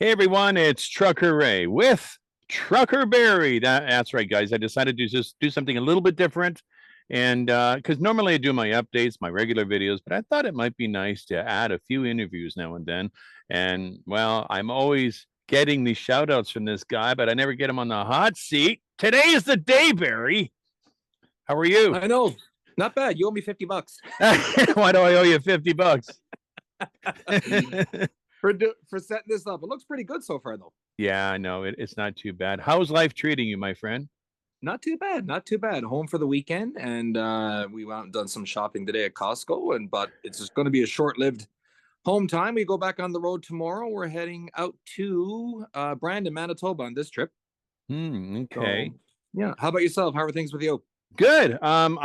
Hey everyone, it's Trucker Ray with Trucker Barry. That's right, guys. I decided to just do something a little bit different, and because normally I do my updates, my regular videos, but I thought it might be nice to add a few interviews now and then. And well, I'm always getting these shout outs from this guy, but I never get him on the hot seat. Today is the day, Barry. How are you? I know. Not bad. You owe me $50. Why do I owe you $50? For setting this up. It looks pretty good so far, though. Yeah, I know it's not too bad. How's life treating you, my friend? Not too bad. Not too bad. Home for the weekend, and we went out and done some shopping today at Costco. But it's just going to be a short-lived home time. We go back on the road tomorrow. We're heading out to Brandon, Manitoba on this trip. Okay. So, yeah. How about yourself? How are things with you? Good. I'm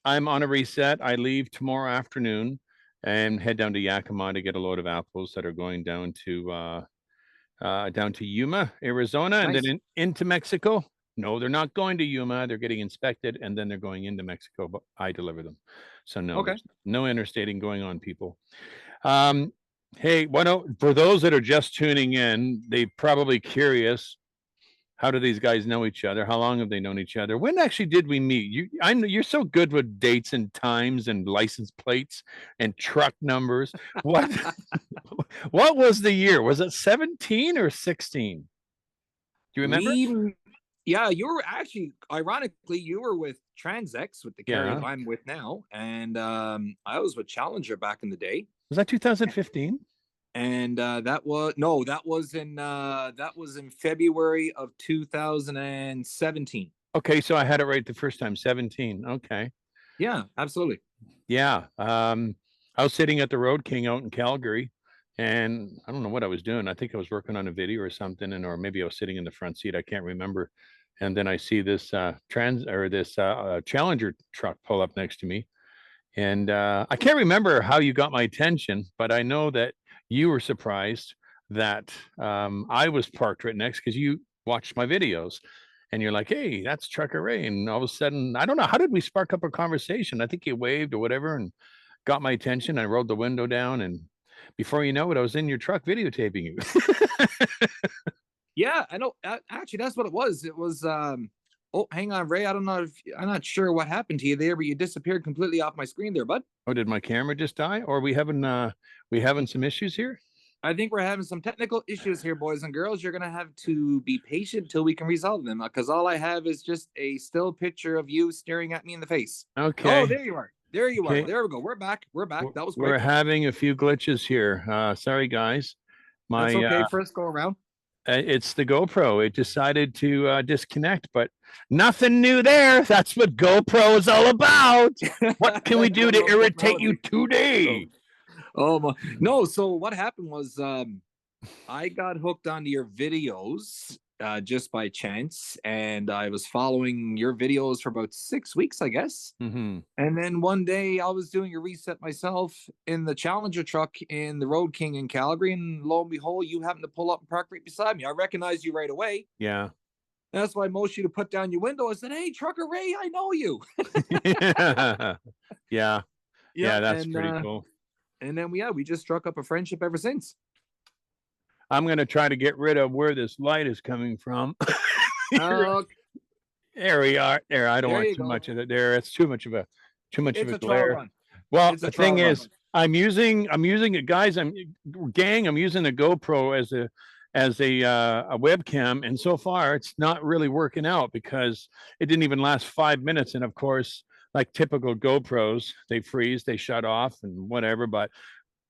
on a reset. I leave tomorrow afternoon and head down to Yakima to get a load of apples that are going down to Yuma, Arizona, and Nice. then into Mexico. No, they're not going to Yuma. They're getting inspected, and then they're going into Mexico. But I deliver them, so no, Okay. there's no interstating going on, people. Um, hey, why don't for those that are just tuning in, they probably curious. How do these guys know each other? How long have they known each other? When actually did we meet? I know you're so good with dates and times and license plates and truck numbers. What what was the year? Was it 17 or 16? Do you remember? Yeah, you were actually, ironically, you were with Transex with the carrier Yeah. I'm with now, and I was with Challenger back in the day. Was that 2015? And that was in February of 2017. Okay, so I had it right the first time, 17. Okay. Yeah, absolutely. Yeah. I was sitting at the Road King out in Calgary, and I don't know what I was doing. I think I was working on a video or something, or maybe I was sitting in the front seat. I can't remember. And then I see this Challenger truck pull up next to me, and I can't remember how you got my attention, but I know that you were surprised that I was parked right next because you watched my videos. And you're like, hey, that's Trucker Ray. And all of a sudden, I don't know, how did we spark up a conversation? I think you waved or whatever and got my attention. I rolled the window down. And before you know it, I was in your truck videotaping you. Yeah, I know. Actually, that's what it was. It was. Oh, hang on, Ray. I don't know if I'm not sure what happened to you there, but you disappeared completely off my screen there, bud. Oh, did my camera just die? Or we having some issues here? I think we're having some technical issues here, boys and girls. You're gonna have to be patient till we can resolve them, because all I have is just a still picture of you staring at me in the face. Okay. Oh, there you are. There you Okay. are. There we go. We're back. We're back. That was quick. We're having a few glitches here. Sorry, guys. That's okay. First go around. It's the GoPro. It decided to disconnect, but nothing new there. That's what GoPro is all about. What can we do to irritate you today? Oh my. No, so what happened was I got hooked onto your videos just by chance, and I was following your videos for about 6 weeks, I guess. Mm-hmm. And then one day I was doing a reset myself in the Challenger truck in the Road King in Calgary, and lo and behold, you happened to pull up and park right beside me. I recognized you right away. Yeah. That's why I motioned you to put down your window. I said, "Hey, Trucker Ray, I know you." Yeah. Yeah, that's pretty cool. And then we just struck up a friendship ever since. I'm going to try to get rid of where this light is coming from. There we are. There, I don't want too much of it there. It's too much of a glare. Well, the thing is, I'm using it, guys. I'm using a GoPro as a webcam, and so far it's not really working out because it didn't even last 5 minutes. And of course, like typical GoPros, they freeze, they shut off, and whatever. But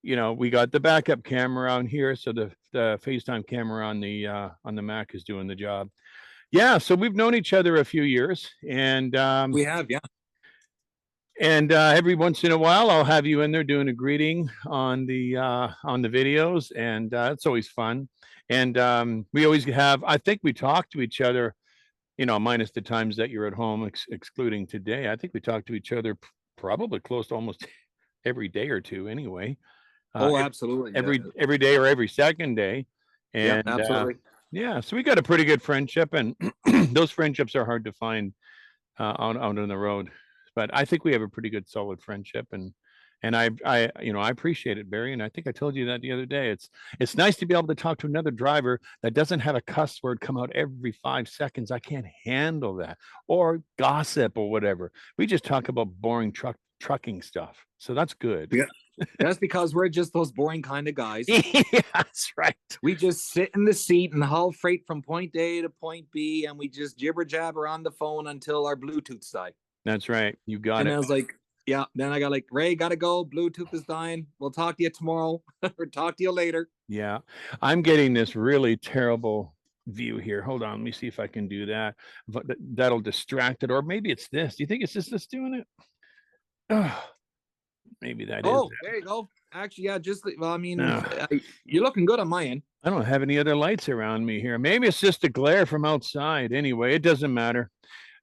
we got the backup camera on here, so the FaceTime camera on the Mac is doing the job. Yeah, so we've known each other a few years, and we have, yeah. And every once in a while, I'll have you in there doing a greeting on the videos, and it's always fun. And we always have. I think we talk to each other, minus the times that you're at home, excluding today. I think we talk to each other probably close to almost every day or two, anyway. Oh, absolutely. Every day or every second day. And yeah, absolutely. Yeah, so we got a pretty good friendship, and those friendships are hard to find out on the road. But I think we have a pretty good, solid friendship, and And I appreciate it, Barry. And I think I told you that the other day. It's nice to be able to talk to another driver that doesn't have a cuss word come out every 5 seconds. I can't handle that, or gossip or whatever. We just talk about boring trucking stuff. So that's good. Yeah. That's because we're just those boring kind of guys. Yeah, that's right. We just sit in the seat and haul freight from point A to point B, and we just jibber jabber on the phone until our Bluetooths die. That's right. You got and it. And I was like, yeah. Then I got like, Ray, gotta go. Bluetooth is dying. We'll talk to you tomorrow or talk to you later. Yeah. I'm getting this really terrible view here. Hold on. Let me see if I can do that. But that'll distract it. Or maybe it's this. Do you think it's just this doing it? Oh, maybe that is. Oh, there you go. Actually, yeah, well, I mean, you're looking good on my end. I don't have any other lights around me here. Maybe it's just the glare from outside. Anyway, it doesn't matter.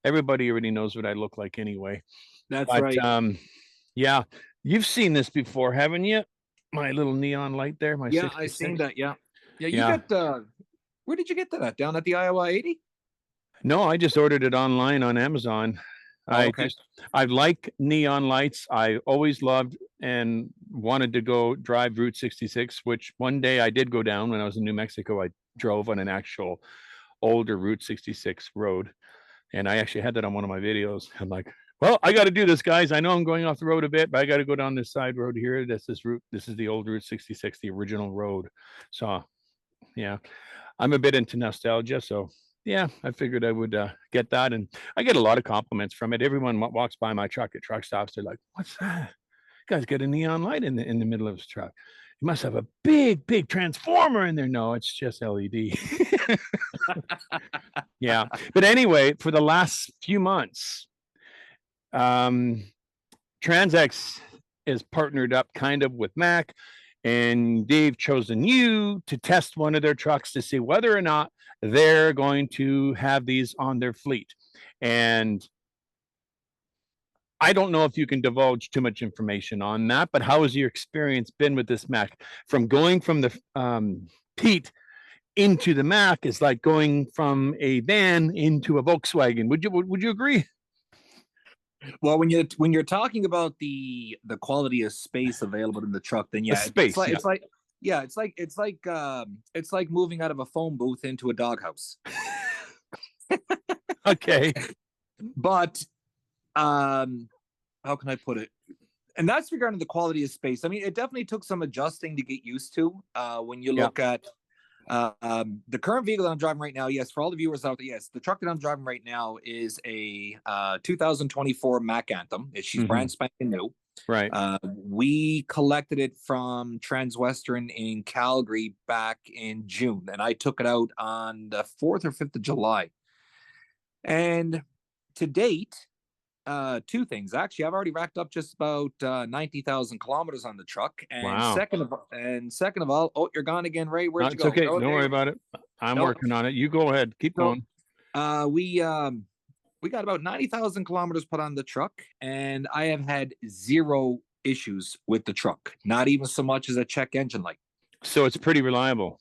Everybody already knows what I look like anyway. That's right. Yeah, you've seen this before, haven't you? My little neon light there. My 66. I've seen that. Yeah. You got. Where did you get that? Down at the Iowa 80? No, I just ordered it online on Amazon. I like neon lights. I always loved and wanted to go drive Route 66, which one day I did go down when I was in New Mexico. I drove on an actual older Route 66 road, and I actually had that on one of my videos. I'm like, well, I got to do this, guys. I know I'm going off the road a bit, but I got to go down this side road here. This is the old Route 66, the original road. So, yeah, I'm a bit into nostalgia, so yeah, I figured I would get that, and I get a lot of compliments from it. Everyone walks by my truck at truck stops, they're like, "What's that? You guys got a neon light in the middle of his truck? You must have a big transformer in there." No, it's just LED. Yeah, but anyway, for the last few months, Transx is partnered up kind of with Mack, and they've chosen you to test one of their trucks to see whether or not they're going to have these on their fleet. And I don't know if you can divulge too much information on that, but how has your experience been with this Mack? From going from the Pete into the Mack is like going from a van into a Volkswagen. Would you agree? Well, when you're talking about the quality of space available in the truck, then yeah, it's like moving out of a phone booth into a doghouse. Okay. But how can I put it? And that's regarding the quality of space. I mean, it definitely took some adjusting to get used to. When you look at the current vehicle that I'm driving right now, yes, for all the viewers out there, yes, the truck that I'm driving right now is a 2024 Mack Anthem. She's brand spanking new. Right. We collected it from Transwestern in Calgary back in June, and I took it out on the 4th or 5th of July. And to date, two things. Actually, I've already racked up just about 90,000 kilometers on the truck. And wow. Second of all, oh, you're gone again, Ray. Where'd you go? Okay. Don't worry about it. I'm working on it. You go ahead. Keep going. We got about 90,000 kilometers put on the truck, and I have had zero issues with the truck. Not even so much as a check engine light. So it's pretty reliable.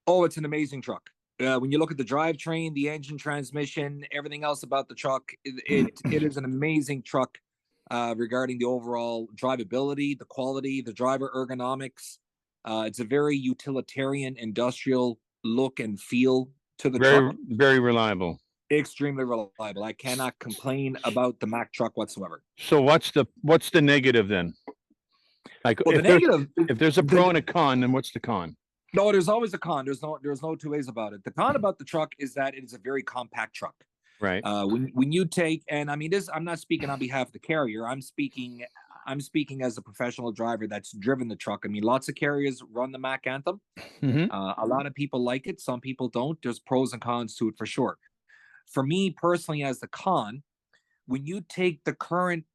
Oh, it's an amazing truck. When you look at the drivetrain, the engine, transmission, everything else about the truck, it is an amazing truck regarding the overall drivability, the quality, the driver ergonomics. It's a very utilitarian, industrial look and feel to the truck. Very reliable. Extremely reliable. I cannot complain about the Mack truck whatsoever. So what's the negative then? Like, well, if there's a pro and a con, then what's the con? No, there's always a con. There's no two ways about it. The con about the truck is that it is a very compact truck. Right. When you take, and I mean this, I'm not speaking on behalf of the carrier. I'm speaking as a professional driver that's driven the truck. I mean, lots of carriers run the Mack Anthem. A lot of people like it. Some people don't. There's pros and cons to it for sure. For me personally, as the con, when you take the current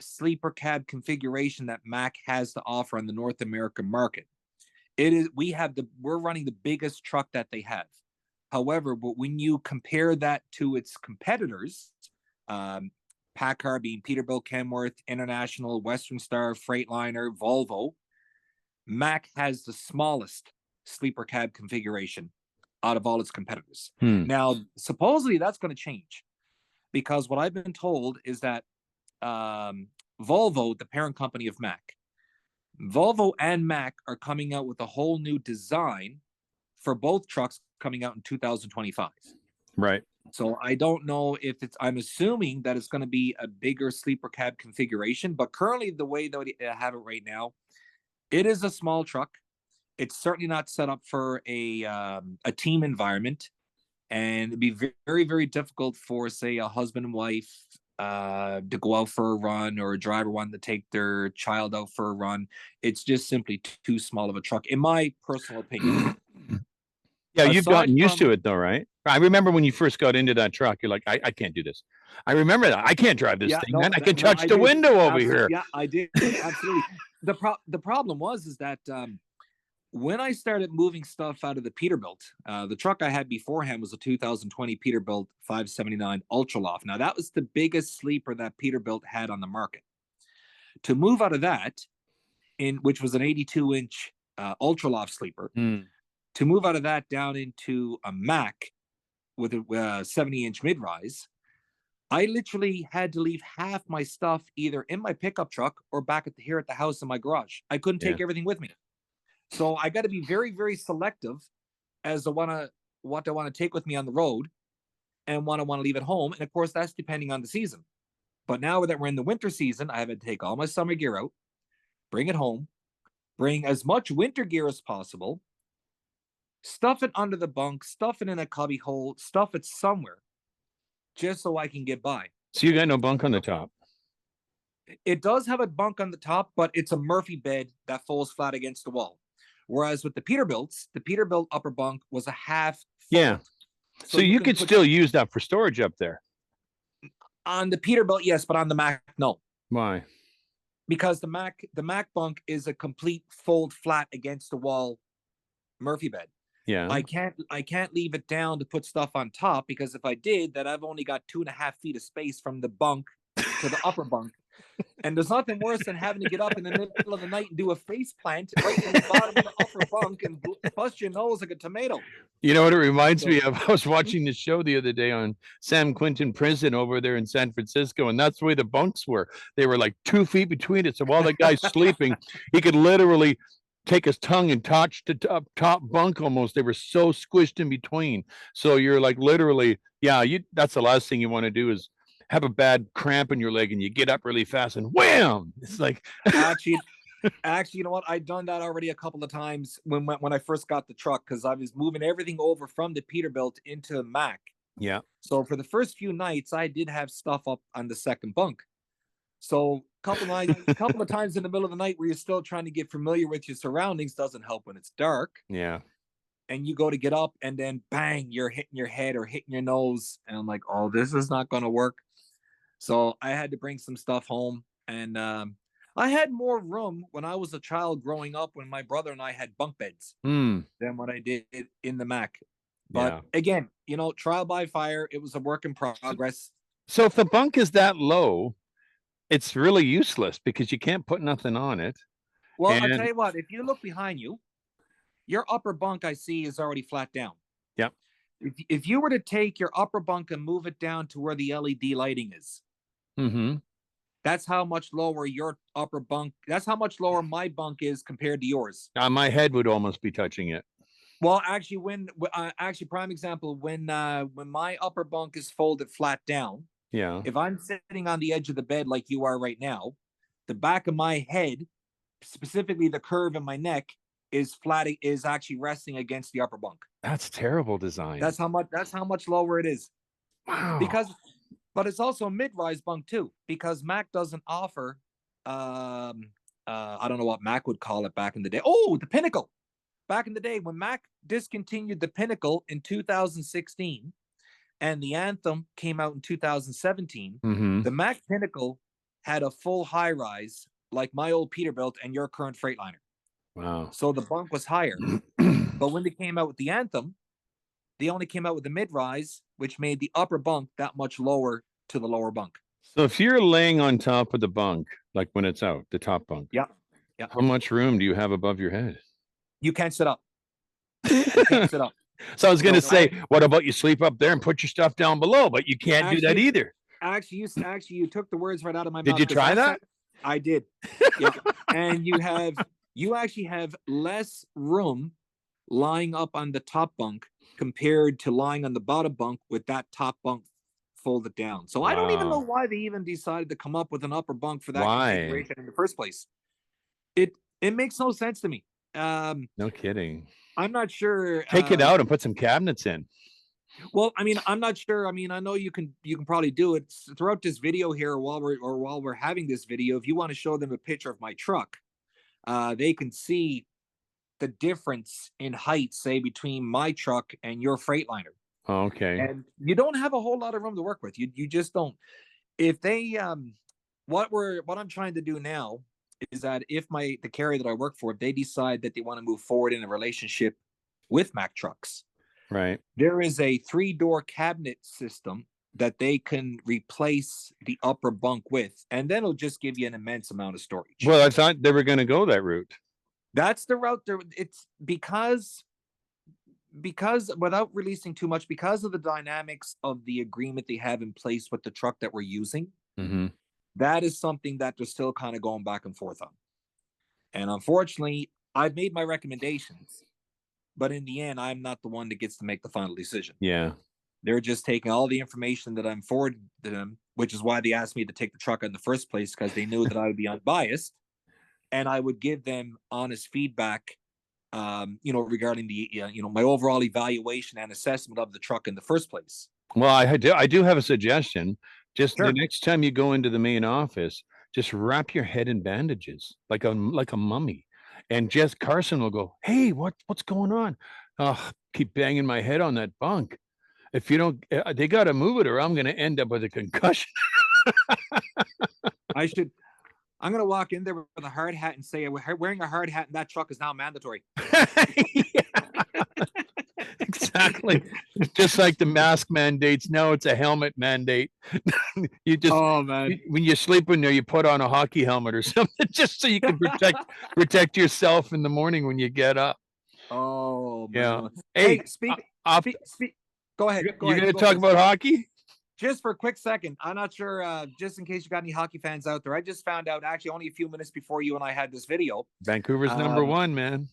sleeper cab configuration that Mack has to offer on the North American market, we're running the biggest truck that they have. However, but when you compare that to its competitors, PACCAR being Peterbilt, Kenworth, International, Western Star, Freightliner, Volvo, Mack has the smallest sleeper cab configuration out of all its competitors. Now, supposedly that's going to change, because what I've been told is that Volvo, the parent company of Mack. Volvo and Mack are coming out with a whole new design for both trucks coming out in 2025. Right. So I don't know if I'm assuming that it's going to be a bigger sleeper cab configuration, but currently the way that I have it right now, it is a small truck. It's certainly not set up for a team environment, and it'd be very, very difficult for, say, a husband and wife to go out for a run, or a driver wanting to take their child out for a run. It's just simply too small of a truck, in my personal opinion. Yeah, you've gotten used to it though, right? I remember when you first got into that truck, you're like, I can't do this. I remember that. I can't drive this thing, man. I can touch the window over here. Yeah, I did. Absolutely. The problem is that when I started moving stuff out of the Peterbilt, the truck I had beforehand was a 2020 Peterbilt 579 Ultraloft. Now, that was the biggest sleeper that Peterbilt had on the market. To move out of that, which was an 82-inch Ultraloft sleeper, to move out of that down into a Mack with a 70-inch mid-rise, I literally had to leave half my stuff either in my pickup truck or back here at the house in my garage. I couldn't take everything with me. So I got to be very, very selective as to what I want to take with me on the road and what I want to leave at home. And of course, that's depending on the season. But now that we're in the winter season, I have to take all my summer gear out, bring it home, bring as much winter gear as possible, stuff it under the bunk, stuff it in a cubby hole, stuff it somewhere, just so I can get by. So you got no bunk on the top? It does have a bunk on the top, but it's a Murphy bed that falls flat against the wall. Whereas with the Peterbilts, the Peterbilt upper bunk was a half fold. Yeah. So you could still use that for storage up there. On the Peterbilt, yes, but on the Mack, no. Why? Because the Mack bunk is a complete fold flat against the wall Murphy bed. Yeah. I can't leave it down to put stuff on top, because if I did that, I've only got 2.5 feet of space from the bunk to the upper bunk. And there's nothing worse than having to get up in the middle of the night and do a face plant right in the bottom of the upper bunk and bust your nose like a tomato. You know what it reminds me of? I was watching this show the other day on San Quentin Prison over there in San Francisco, and that's the way the bunks were. They were like 2 feet between it. So while the guy's sleeping, he could literally take his tongue and touch the top bunk almost. They were so squished in between. So you're like literally, that's the last thing you want to do is have a bad cramp in your leg and you get up really fast and wham! It's like actually, you know what? I'd done that already a couple of times when I first got the truck, because I was moving everything over from the Peterbilt into the Mack. Yeah. So for the first few nights, I did have stuff up on the second bunk. So a couple of times in the middle of the night where you're still trying to get familiar with your surroundings doesn't help when it's dark. Yeah. And you go to get up and then bang, you're hitting your head or hitting your nose. And I'm like, oh, this is not going to work. So I had to bring some stuff home. And I had more room when I was a child growing up, when my brother and I had bunk beds than what I did in the Mack. But again, trial by fire, it was a work in progress. So if the bunk is that low, it's really useless because you can't put nothing on it. Well, I'll tell you what, if you look behind you, your upper bunk I see is already flat down. Yeah. If you were to take your upper bunk and move it down to where the LED lighting is, that's how much lower your upper bunk, that's how much lower my bunk is compared to yours. My head would almost be touching it. Well, actually, prime example, when my upper bunk is folded flat down, if I'm sitting on the edge of the bed like you are right now, the back of my head, specifically the curve in my neck, is actually resting against the upper bunk. That's terrible design. That's how much lower it is. Wow. But it's also a mid-rise bunk too, because Mack doesn't offer I don't know what Mack would call it back in the day. Oh, the Pinnacle. Back in the day when Mack discontinued the Pinnacle in 2016 and the Anthem came out in 2017, the Mack Pinnacle had a full high rise like my old Peterbilt and your current Freightliner. Wow. So the bunk was higher. But when they came out with the Anthem, they only came out with the mid-rise, which made the upper bunk that much lower to the lower bunk. So if you're laying on top of the bunk, like when it's out, the top bunk, how much room do you have above your head? You can't sit up. You can't sit up. So I was going to say, what about you sleep up there and put your stuff down below? But you can't do that either. Actually, you took the words right out of my mouth. Did you try that? I did. Yeah. And you actually have less room lying up on the top bunk compared to lying on the bottom bunk with that top bunk folded down. So I don't even know why they even decided to come up with an upper bunk for that configuration in the first place. It makes no sense to me. No kidding. I'm not sure. Take it out and put some cabinets in. Well, I mean, I'm not sure. I mean, I know you can probably do it throughout this video here while we're having this video. If you want to show them a picture of my truck, they can see the difference in height, say, between my truck and your Freightliner. Oh, okay. And you don't have a whole lot of room to work with. You just don't. If they what I'm trying to do now is that if the carrier that I work for, if they decide that they want to move forward in a relationship with Mack Trucks, right, there is a 3-door cabinet system that they can replace the upper bunk with, and then it'll just give you an immense amount of storage. Well, I thought they were going to go that route. That's the route. It's because without releasing too much, because of the dynamics of the agreement they have in place with the truck that we're using, that is something that they're still kind of going back and forth on. And unfortunately, I've made my recommendations, but in the end, I'm not the one that gets to make the final decision. Yeah. They're just taking all the information that I'm forwarded to them, which is why they asked me to take the truck in the first place, because they knew that I would be unbiased and I would give them honest feedback, regarding the, my overall evaluation and assessment of the truck in the first place. Well, I do have a suggestion. Just the next time you go into the main office, just wrap your head in bandages like a mummy, and just Carson will go, "Hey, what's going on? Oh, keep banging my head on that bunk. If you don't, they got to move it, or I'm going to end up with a concussion." I'm going to walk in there with a hard hat and say, wearing a hard hat in that truck is now mandatory. Exactly. Just like the mask mandates. Now it's a helmet mandate. You just, when you sleep in there, you put on a hockey helmet or something, just so you can protect yourself in the morning when you get up. Oh, yeah. Hey, speak. Go ahead. You're going to talk about hockey? Just for a quick second, I'm not sure, just in case you got any hockey fans out there, I just found out actually only a few minutes before you and I had this video. Vancouver's number one, man.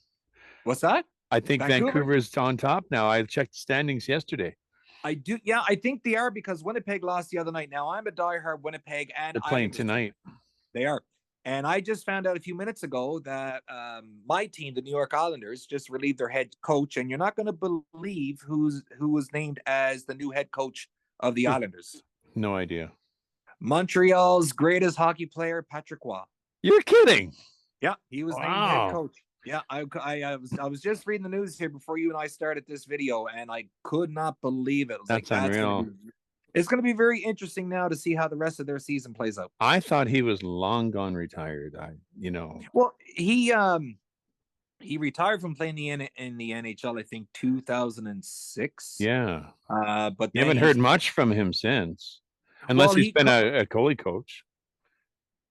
What's that? I think Vancouver's on top now. I checked the standings yesterday. I do. Yeah, I think they are, because Winnipeg lost the other night. Now, I'm a diehard Winnipeg, and they're playing tonight. They are. And I just found out a few minutes ago that my team, the New York Islanders, just relieved their head coach. And you're not going to believe who was named as the new head coach of the Islanders. No idea. Montreal's greatest hockey player, Patrick Roy. You're kidding. Yeah, he was named head coach. Yeah, I was just reading the news here before you and I started this video, and I could not believe it. That's unreal. It's going to be very interesting now to see how the rest of their season plays out. I thought he was long gone retired. Well, he retired from playing in the NHL, I think 2006. Yeah. But you haven't heard much from him since, unless he's been a goalie coach.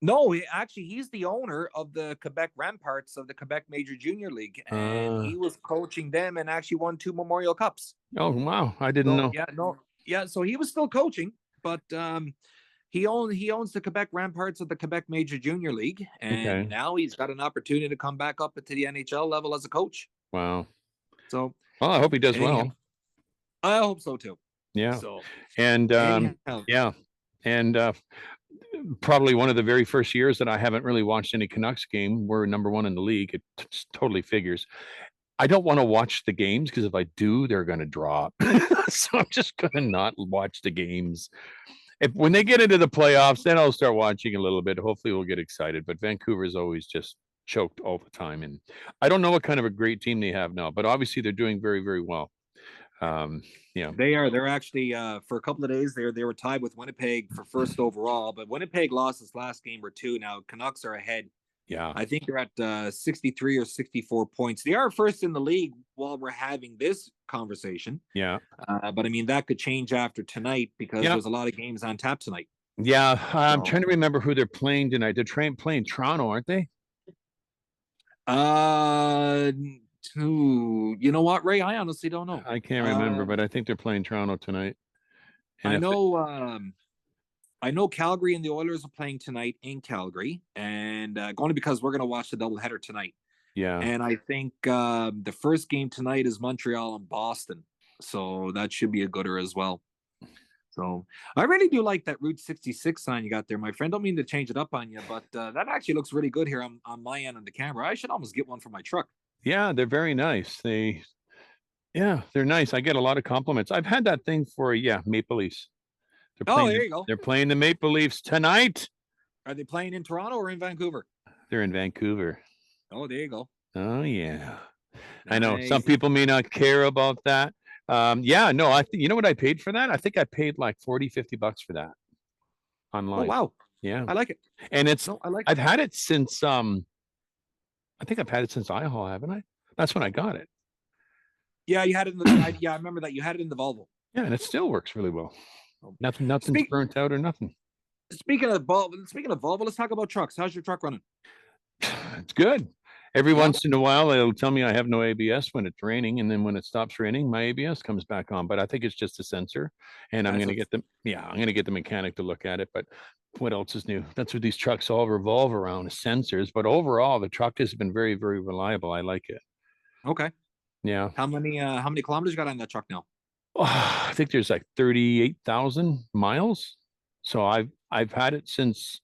No, he's the owner of the Quebec Ramparts of the Quebec Major Junior League, and he was coaching them and actually won 2 Memorial Cups. Oh, wow. I didn't know. Yeah, so he was still coaching, but he owns the Quebec Ramparts of the Quebec Major Junior League, and now he's got an opportunity to come back up to the NHL level as a coach. Wow. So, well, I hope he does well. I hope so too. Yeah. So, and probably one of the very first years that I haven't really watched any Canucks game. We're number 1 in the league. It totally figures. I don't want to watch the games, because if I do, they're going to drop. So I'm just going to not watch the games. When they get into the playoffs, then I'll start watching a little bit. Hopefully we'll get excited. But Vancouver's always just choked all the time. And I don't know what kind of a great team they have now, but obviously they're doing very, very well. They are. They're actually for a couple of days they were tied with Winnipeg for first overall, but Winnipeg lost his last game or 2. Now Canucks are ahead. Yeah, I think they're at 63 or 64 points. They are first in the league while we're having this conversation. Yeah, but I mean that could change after tonight, because there's a lot of games on tap tonight. Yeah, I'm trying to remember who they're playing tonight. They're playing Toronto, aren't they? You know what, Ray? I honestly don't know. I can't remember, but I think they're playing Toronto tonight. And I know I know Calgary and the Oilers are playing tonight in Calgary, and only because we're going to watch the doubleheader tonight. Yeah. And I think the first game tonight is Montreal and Boston, so that should be a gooder as well. So I really do like that Route 66 sign you got there, my friend. Don't mean to change it up on you, but that actually looks really good here on my end of the camera. I should almost get one for my truck. Yeah, they're very nice. Yeah, they're nice. I get a lot of compliments. I've had that thing for Maple Leafs. There you go. They're playing the Maple Leafs tonight. Are they playing in Toronto or in Vancouver? They're in Vancouver. Oh, there you go. Oh yeah. Nice. I know some people may not care about that. Yeah, no, you know what I paid for that? I think I paid like $40-50 for that online. Oh wow. Yeah. I like it. And I've had it since I think I've had it since iHaul, haven't I? That's when I got it. Yeah, you had it in the I remember that you had it in the Volvo. Yeah, and it still works really well. Nothing's burnt out or nothing. Speaking of Volvo, let's talk about trucks. How's your truck running? It's good. Every once in a while, it'll tell me I have no ABS when it's raining, and then when it stops raining, my ABS comes back on. But I think it's just a sensor, and I'm going to get the mechanic to look at it. But what else is new? That's what these trucks all revolve around, is sensors. But overall, the truck has been very, very reliable. I like it. Okay. Yeah. How many kilometers you got on that truck now? Oh, I think there's like 38,000 miles. So I've had it since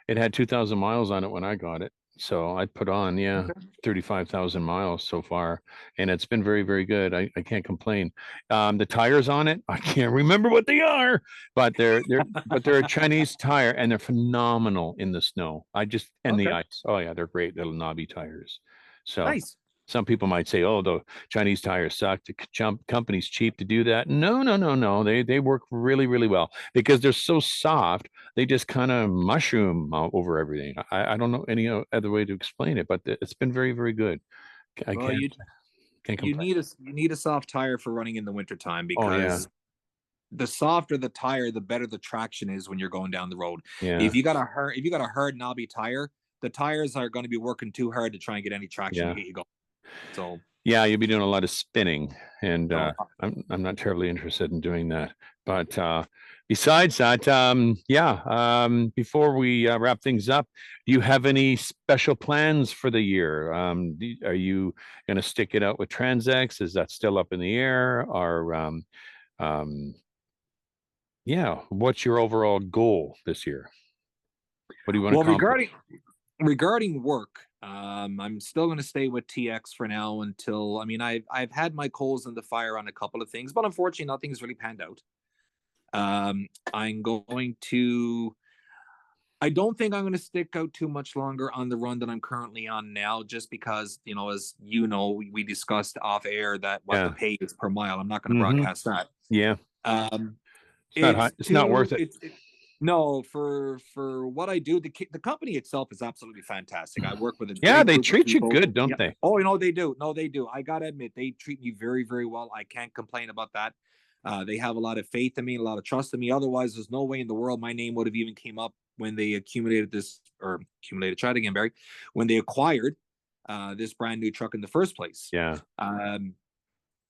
it had 2,000 miles on it when I got it. So I put on 35,000 miles so far, and it's been very, very good. I can't complain. The tires on it, I can't remember what they are, but they're a Chinese tire, and they're phenomenal in the snow. The ice. Oh yeah, they're great little knobby tires. So nice. Some people might say, "Oh, the Chinese tires suck. The company's cheap to do that." No. They work really, really well because they're so soft. They just kind of mushroom over everything. I don't know any other way to explain it, but it's been very, very good. You need a soft tire for running in the wintertime because the softer the tire, the better the traction is when you're going down the road. Yeah. If you got a hard knobby tire, the tires are going to be working too hard to try and get any traction to get you going. So yeah, you'll be doing a lot of spinning, and I'm not terribly interested in doing that. But besides that, before we wrap things up, do you have any special plans for the year? Are you going to stick it out with Transex? Is that still up in the air? Or what's your overall goal this year? What do you want to accomplish? Regarding work, I'm still going to stay with TX for now until, I've had my coals in the fire on a couple of things, but unfortunately nothing's really panned out. I don't think I'm going to stick out too much longer on the run that I'm currently on now, just because, as we discussed off air that the pay is per mile. I'm not going to broadcast that. Yeah. It's not worth it. No, for what I do, the company itself is absolutely fantastic. I work with they treat you good, don't they? Oh, they do. No, they do. I gotta admit, they treat me very, very well. I can't complain about that. They have a lot of faith in me, a lot of trust in me. Otherwise, there's no way in the world my name would have even came up when they when they acquired this brand new truck in the first place. Yeah.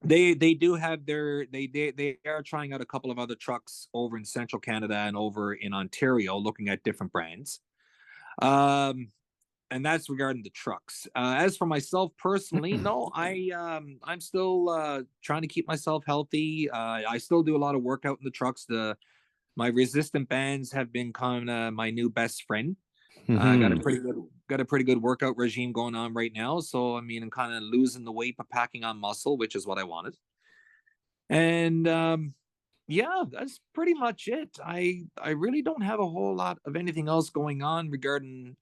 They do have they are trying out a couple of other trucks over in central Canada and over in Ontario, looking at different brands. And that's regarding the trucks. As for myself personally, no, I'm still trying to keep myself healthy. I still do a lot of workout in the trucks. My resistant bands have been kind of my new best friend. I got a pretty good workout regime going on right now. So I'm kind of losing the weight but packing on muscle, which is what I wanted. And that's pretty much it. I really don't have a whole lot of anything else going on regarding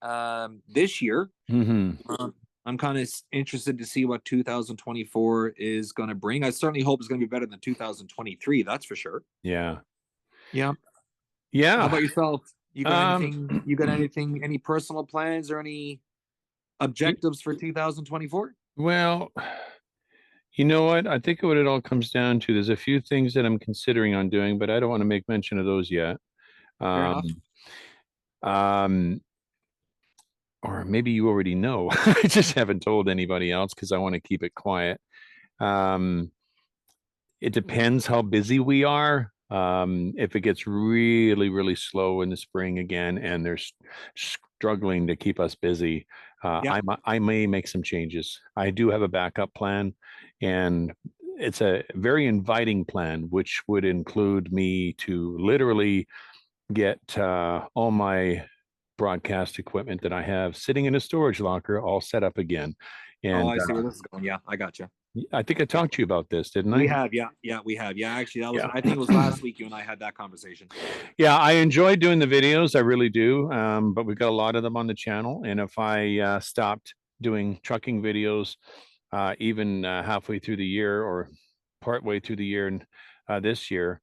this year. I'm kind of interested to see what 2024 is going to bring. I certainly hope it's going to be better than 2023. That's for sure. Yeah. Yeah. How about yourself? You got anything? You got anything? Any personal plans or any objectives for 2024? Well, you know what? I think what it all comes down to, there's a few things that I'm considering on doing, but I don't want to make mention of those yet. Fair enough. Or maybe you already know. I just haven't told anybody else because I want to keep it quiet. It depends how busy we are. If it gets really, really slow in the spring again, and they're struggling to keep us busy, I may make some changes. I do have a backup plan, and it's a very inviting plan, which would include me to literally get all my broadcast equipment that I have sitting in a storage locker all set up again. And I see where this is going. Yeah, I got you. I think I talked to you about this, didn't I? We have, we have. Yeah, actually, that was. I think it was last week you and I had that conversation. Yeah, I enjoy doing the videos. I really do. But we've got a lot of them on the channel, and if I stopped doing trucking videos, even halfway through the year or partway through the year and this year,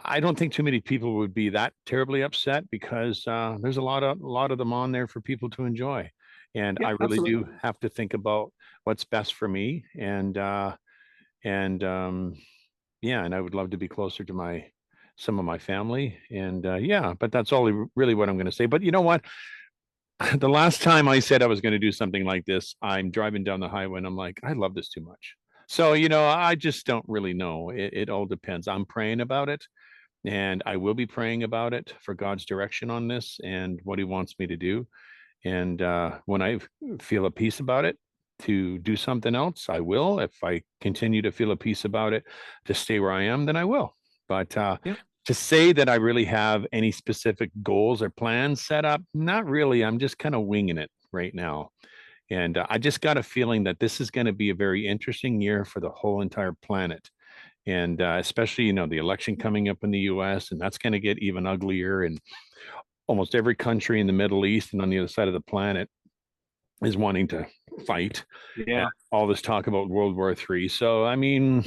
I don't think too many people would be that terribly upset, because there's a lot of them on there for people to enjoy, and I really do have to think about what's best for me, and and I would love to be closer to some of my family, and but that's all really what I'm going to say. But you know what? The last time I said I was going to do something like this, I'm driving down the highway and I'm like, I love this too much. So, I just don't really know. It all depends. I'm praying about it, and I will be praying about it for God's direction on this and what he wants me to do. And when I feel a peace about it, to do something else, I will. If I continue to feel a peace about it to stay where I am, then I will. But to say that I really have any specific goals or plans set up, not really. I'm just kind of winging it right now. And I just got a feeling that this is going to be a very interesting year for the whole entire planet. And especially, the election coming up in the US, and that's going to get even uglier. And almost every country in the Middle East and on the other side of the planet is wanting to fight. Yeah. All this talk about World War III. So, I mean,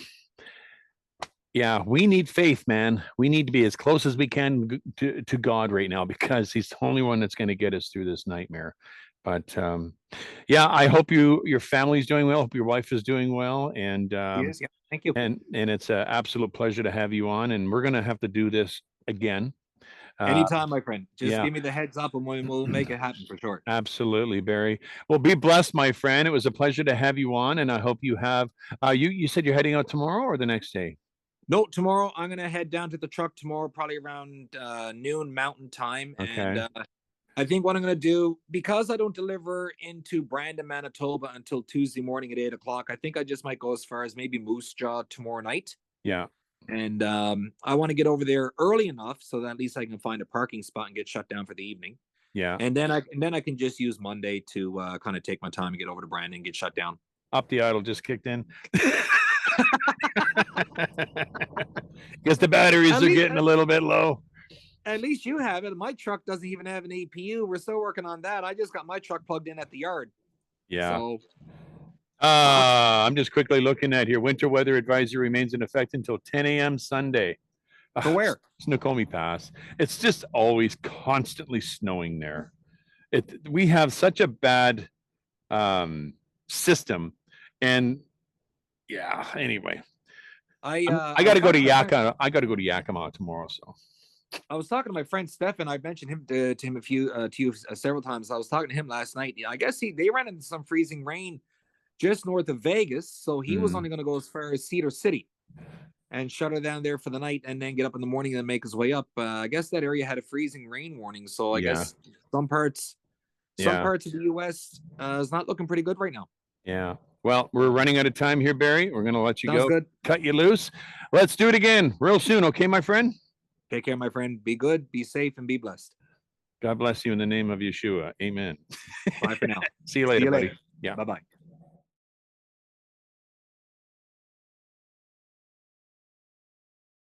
yeah, we need faith, man. We need to be as close as we can to God right now, because he's the only one that's going to get us through this nightmare. But I hope your family's doing well. Hope your wife is doing well. And yes, thank you. And it's an absolute pleasure to have you on. And we're going to have to do this again. Anytime, my friend. Just give me the heads up and we'll make it happen for sure. Absolutely, Barry. Well, be blessed, my friend. It was a pleasure to have you on, and I hope you have. You said you're heading out tomorrow or the next day? No, tomorrow I'm gonna head down to the truck tomorrow, probably around noon Mountain Time. Okay. And I think what I'm gonna do, because I don't deliver into Brandon, Manitoba until Tuesday morning at 8 o'clock, I think I just might go as far as maybe Moose Jaw tomorrow night. Yeah. And I want to get over there early enough so that at least I can find a parking spot and get shut down for the evening. Yeah. And then I can just use Monday to kind of take my time and get over to Brandon and get shut down. Up the idle just kicked in. Guess the batteries are getting a little bit low. At least you have it. My truck doesn't even have an APU. We're still working on that. I just got my truck plugged in at the yard. Yeah. So I'm just quickly looking at here. Winter weather advisory remains in effect until 10 a.m. Sunday. For where? Snoqualmie Pass. It's just always constantly snowing there. We have such a bad system, and anyway, I got to go to Yakima. I got to go to Yakima tomorrow. So I was talking to my friend Stefan. I mentioned him to him to you several times. I was talking to him last night. I guess they ran into some freezing rain just north of Vegas, so he was only going to go as far as Cedar City and shut her down there for the night, and then get up in the morning and make his way up. I guess that area had a freezing rain warning, so I guess some parts of the U.S. Is not looking pretty good right now. Yeah. Well, we're running out of time here, Barry. We're going to let you Sounds go. Good. Cut you loose. Let's do it again real soon. Okay, my friend? Take care, my friend. Be good, be safe, and be blessed. God bless you in the name of Yeshua. Amen. Bye for now. See you later, buddy. Yeah. Bye-bye.